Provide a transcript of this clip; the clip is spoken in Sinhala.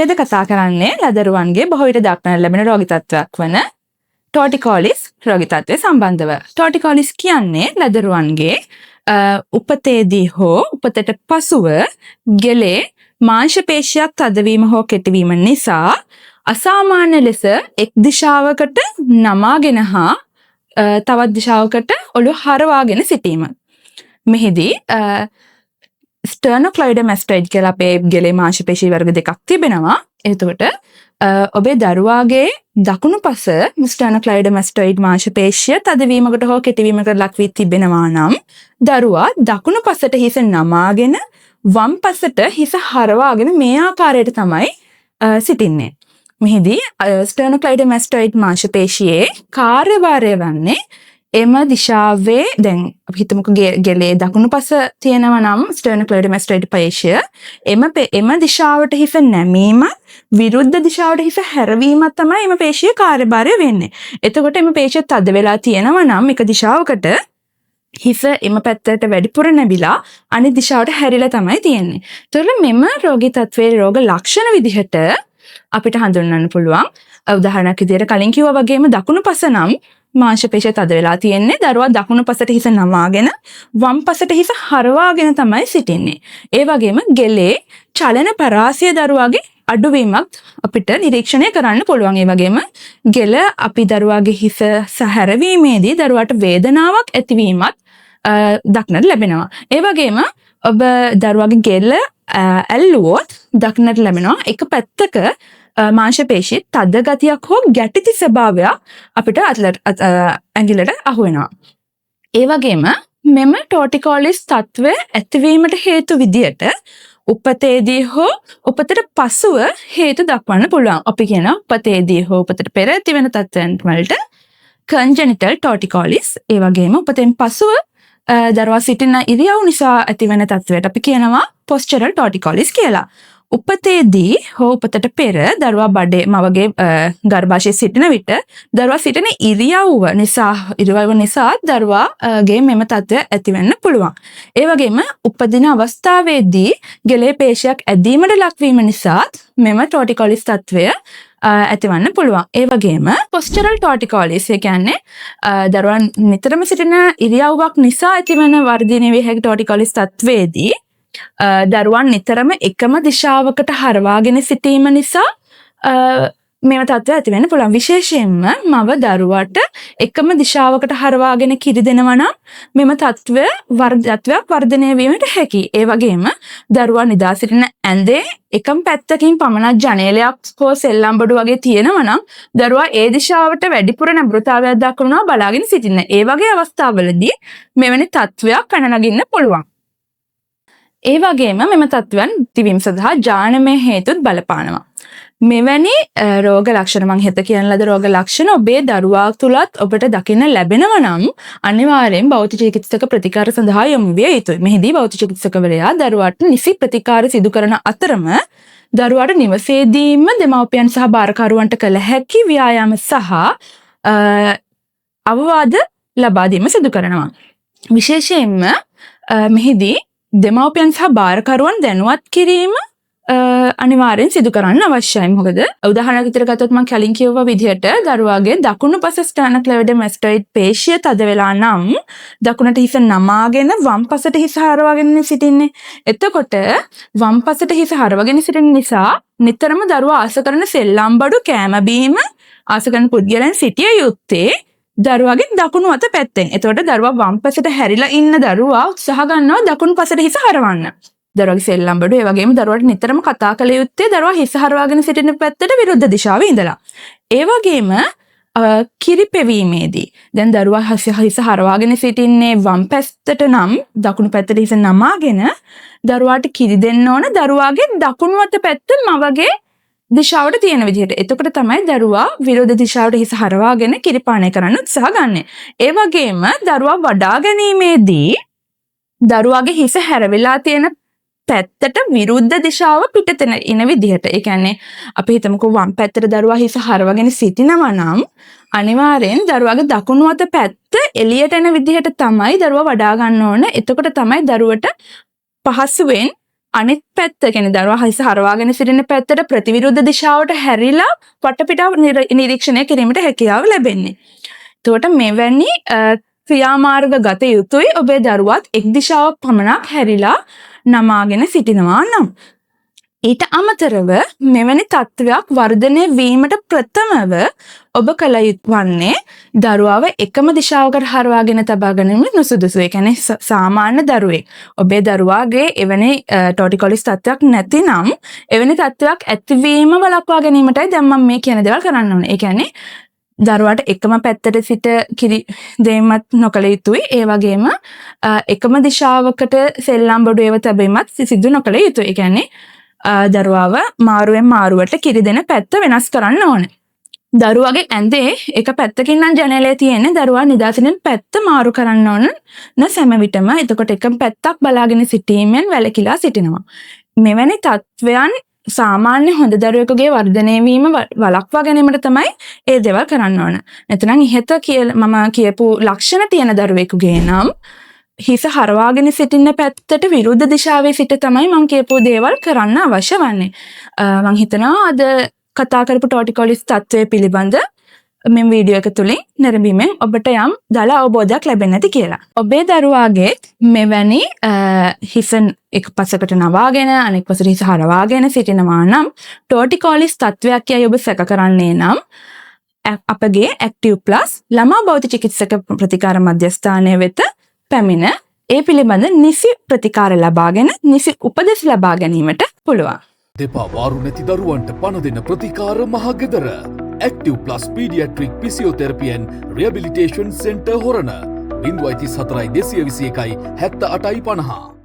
අපි අද කතා කරන්නේ ලදරුවන්ගේ බොහෝ විට දක්නට ලැබෙන රෝගී තත්ත්වයක් වන ටෝටිකෝලිස් රෝගී තත්ත්වය සම්බන්ධව. ටෝටිකෝලිස් කියන්නේ ලදරුවන්ගේ උපතේදී හෝ උපතට පසුව ගෙලේ මාංශ පේශියක් තදවීම හෝ කෙටවීම නිසා අසාමාන්‍ය ලෙස එක් දිශාවකට නමාගෙන හා තවත් දිශාවකට ඔළුව හරවාගෙන සිටීම. මෙහිදී ස්ටර්නොක්ලොයිඩෝමැස්ටොයිඩ් කියලා අපේ ගෙලේ මාංශ පේශී වර්ග දෙකක් තිබෙනවා. එතකොට ඔබේ දරුවාගේ දකුණු පස ස්ටර්නොක්ලොයිඩෝමැස්ටොයිඩ් මාංශ පේශිය තදවීමකට හෝ කෙටවීමකට ලක් වී තිබෙනවා නම් දරුවා දකුණු පසට හිස නමාගෙන වම් පසට හිස හරවාගෙන මේ ආකාරයට තමයි සිටින්නේ. මෙහිදී ස්ටර්නොක්ලොයිඩෝමැස්ටොයිඩ් මාංශ පේශියේ කාර්යභාරය වන්නේ එම දිශාවේ දැන් අපි හිතමුකෝ ගෙලේ දකුණු පස තියෙනවා නම් ස්ටර්නොක්ලොයිඩෝමැස්ටොයිඩ් පේශිය එම දිශාවට හිස නැමීම විරුද්ධ දිශාවට හිස හැරවීමත් තමයි එම පේශියේ කාර්යභාරය වෙන්නේ. එතකොට එම පේශිය තද වෙලා තියෙනවා නම් එක දිශාවකට හිස එම පැත්තට වැඩිපුර නැමිලා අනිත් දිශාවට හැරිලා තමයි තියෙන්නේ. ඒතකොට මෙම රෝගී තත්ත්වයේ රෝග ලක්ෂණ විදිහට අපිට හඳුන්වන්න පුළුවන්. උදාහරණයක් විදිහට කලින් කිව්වා වගේම දකුණු පස නම් මාංශ පේශිය තද වෙලා තියෙන්නේ. දරුවා දකුණු පසට හිස නමාගෙන වම් පසට හිස හරවාගෙන තමයි සිටින්නේ. ඒ වගේම ගෙලේ චලන පරාසය දරුවාගේ අඩුවීමක් අපිට නිරීක්ෂණය කරන්න පුළුවන්. ඒ වගේම ගෙල අපි දරුවාගේ හිස සැහැරවීමේදී දරුවාට වේදනාවක් ඇතිවීමත් දක්නට ලැබෙනවා. ඒ වගේම ඔබ දරුවාගේ ගෙල ඇල්ලුවොත් දක්නට ලැබෙනවා එක පැත්තක මාංශ පේශී තද ගතියක් හෝ ගැටිති ස්වභාවයක් අපිට ඇඟිල්ලට අහු වෙනවා. ඒ වගේම මෙම ටෝටිකෝලිස් තත්ත්වය ඇතිවීමට හේතු විදියට උපතේදී හෝ උපතට පසුව හේතු දක්වන්න පුළුවන්. අපි කියන උපතේදී හෝ උපතට පෙර ඇතිවෙන තත්ත්වයන් වලට කන්ජෙනිටල් ටෝටිකෝලිස්, ඒ වගේම උපතෙන් පසුව දරුවා සිටින ඉරියව් නිසා ඇතිවෙන තත්ත්වයට අපි කියනවා පොස්චරල් ටෝටිකෝලිස් කියලා. උපතේදී හෝ උපතට පෙර දරුවා බඩේ මවගේ ගර්භාෂයේ සිටින විට දරුවා සිටින ඉරියව්ව නිසා දරුවාගේ මෙම තත්ත්වය ඇතිවෙන්න පුළුවන්. ඒ වගේම උපදින අවස්ථාවේදී ගෙලේ පේශියක් ඇදීමට ලක්වීම නිසාත් මෙම ටෝටිකෝලිස් තත්ත්වය ඇතිවන්න පුළුවන්. ඒ වගේම පොස්චරල් ටෝටිකෝලිස් කියන්නේ දරුවා නිතරම සිටින ඉරියව්වක් නිසා ඇතිවන වර්ධනය වේ හැකි ටෝටිකෝලිස් තත්ත්වයේදී දරුවන් නිතරම එකම දිශාවකට හරවාගෙන සිටීම නිසා මෙම තත්ත්වය ඇති වෙන්න පුළුවන්. විශේෂයෙන්ම මව දරුවාට එකම දිශාවකට හරවාගෙන කිරි දෙනවා නම් මෙම තත්ත්වයක් වර්ධනය වීමට හැකියි. ඒ වගේම දරුවා නිදා සිටින ඇඳේ එකම පැත්තකින් පමණක් ජනේලයක් හෝ සෙල්ලම් බඩු වගේ තියෙනවා නම් දරුවා ඒ දිශාවට වැඩිපුර නැඹුරුතාවයක් දක්වනවා බලාගෙන සිටින්න. ඒ වගේ අවස්ථාවලදී මෙවැනි තත්ත්වයක් පැන නගින්න පුළුවන්. ඒ වගේම මෙම තත්ත්වයන් තිවීම සඳහා ජානමය හේතුත් බලපානවා. මෙවැනි රෝග ලක්ෂණ මං හෙත කියන ලද රෝග ලක්ෂණ ඔබේ දරුවා තුලත් ඔබට දකින්න ලැබෙනවා නම් අනිවාර්යෙන් භෞතික චිකිත්සක ප්‍රතිකාර සඳහා යොමු විය යුතුයි. මෙහිදී භෞතික චිකිත්සකවරයා දරුවාට නිසි ප්‍රතිකාර සිදු කරන අතරම දරුවාට නිවසේදීම දෙමව්පියන් සහ භාරකරුවන්ට කළ හැකි ව්‍යායාම සහ අවවාද ලබා දීම සිදු කරනවා. විශේෂයෙන්ම මෙහිදී දෙමව්පියන් සහ භාරකරුවන් දැනුවත් කිරීම අනිවාර්යෙන් සිදු කරන්න අවශ්‍යයි. මොකද උදාහරණයක් විදිහට ගත්තොත් මම කලින් කිව්වා විදිහට දරුවාගේ දකුණු පස ස්ටර්නොක්ලොයිඩෝමැස්ටොයිඩ් පේශිය තද වෙලා නම් දකුණට හිස නමාගෙන වම් පසට හිස හරවාගෙන සිටින්නේ. එතකොට වම් පසට හිස හරවාගෙන සිටින නිසා නිතරම දරුවා ආස කරන සෙල්ලම් බඩු කෑම බීම ආස කරන පුද්ගලයන් සිටිය යුත්තේ දරුවාගේ දකුණු අත පැත්තෙන්. එතකොට දරුවා වම් පසට හැරිලා ඉන්න දරුවා උත්සාහ ගන්නවා දකුණු පසට හිස හරවන්න. දරුවාගේ සෙල්ලම් බඩු ඒ වගේම දරුවාට නිතරම කතා කළ යුත්තේ දරුවා හිස හරවාගෙන සිටින පැත්තට විරුද්ධ දිශාවේ ඉඳලා. ඒ වගේම කිරිපෙවීමේදී දැන් දරුවා හිස හරවාගෙන සිටින්නේ වම් පැත්තට නම් දකුණු පැත්තට හිස නමාගෙන දරුවාට කිරි දෙන්න ඕන දරුවාගේ දකුණු අත පැත්ත මවගේ දිශාවට තියෙන විදිහට. එතකොට තමයි දරුවා විරුද්ධ දිශාවට හිස හරවාගෙන කිරිපානය කරන්න උත්සාහ ගන්න. ඒ වගේම දරුවා වඩා ගැනීමේදී දරුවාගේ හිස හැරවිලා තියෙන පැත්තට විරුද්ධ දිශාව පිටතන ඉන විදිහට. ඒ කියන්නේ අපි හිතමුකෝ වම් පැත්තට දරුවා හිස හරවගෙන සිටිනවා නම් අනිවාර්යෙන් දරුවාගේ දකුණු අත පැත්ත එළියට එන විදිහට තමයි දරුවා වඩා ගන්න ඕන. එතකොට තමයි දරුවට පහසුවෙන් අනිත් පැත්ත කියන්නේ දරුවා හිස හරවාගෙන සිටින පැත්තට ප්‍රතිවිරුද්ධ දිශාවට හැරිලා වටපිටාව නිරීක්ෂණය කිරීමට හැකියාව ලැබෙන්නේ. එතකොට මෙවැනි ක්‍රියාමාර්ග ගත යුතුයි ඔබේ දරුවාත් එක් දිශාවක් පමණක් හැරිලා නමාගෙන සිටිනවා නම්. ඊට අමතරව මෙවැනි තත්ත්වයක් වර්ධනය වීමට ප්‍රථමව ඔබ කළ යුතු වන්නේ දරුවාව එකම දිශාවකට හරවාගෙන තබා ගැනීම නුසුදුසු. ඒ කියන්නේ සාමාන්‍ය දරුවෙක් ඔබේ දරුවාගේ එවැනි ටෝටිකොලිස් තත්ත්වයක් නැතිනම් එවැනි තත්ත්වයක් ඇතිවීම වළක්වා ගැනීමටයි දැන් මම මේ කියන දේවල් කරන්න ඕනේ. ඒ කියන්නේ දරුවාට එකම පැත්තට සිට කිරි දෙීමත් නොකළ යුතුයි. ඒ වගේම එකම දිශාවකට සෙල්ලම් බඩු ඒව තැබීමත් සිදු නොකළ යුතුයි. ඒ කියන්නේ දරුවාව මාරුවෙන් මාරුවට කිරි දෙන පැත්ත වෙනස් කරන්න ඕනේ. දරුවාගේ ඇඳේ එක පැත්තකින් නම් ජනේලය තියෙන්නේ දරුවා නිදාසින පැත්ත මාරු කරන්න ඕන සෑම විටම. එතකොට එක පැත්තක් බලාගෙන සිටීමෙන් වැළකීලා සිටිනවා. මෙවැනි තත්වයන් සාමාන්‍ය හොඳ දරුවෙකුගේ වර්ධනය වීම වළක්වා ගැනීමට තමයි ඒ දේවල් කරන්න ඕන. නැත්නම් ඉහත මම කියපු ලක්ෂණ තියෙන දරුවෙකුගේ නම් හිස හරවාගෙන සිටින පැත්තට විරුද්ධ දිශාවේ සිට තමයි මම කියපු දේවල් කරන්න අවශ්‍ය වන්නේ. මම හිතනවා අද කතා කරපු ටෝටිකොලිස් තත්ත්වය පිළිබඳ මේ වීඩියෝ එක තුලින් නිරඹීමෙන් ඔබට යම් දල අවබෝධයක් ලැබෙන්නේ නැති කියලා. ඔබේ දරුවාගේ මෙවැනි හිස එක පසකට නවාගෙන අනෙක් පසට හිස හරවාගෙන සිටිනවා නම් ටෝටිකොලිස් තත්ත්වයක් කියයි ඔබ සැක කරන්නේ නම් අපගේ ඇක්ටිව් ප්ලස් ළමා බෞද්ධ චිකිත්සක ප්‍රතිකාර මධ්‍යස්ථානය වෙත පැමිණ ඒ පිළිබඳ නිසි ප්‍රතිකාර ලබාගෙන නිසි උපදෙස් ලබා ගැනීමට පුළුවන්. දෙපා වාරු නැති දරුවන්ට පණ දෙන ප්‍රතිකාර Mahagedara active plus paediatric physiotherapy and rehabilitation centre Horana 034 221 78 50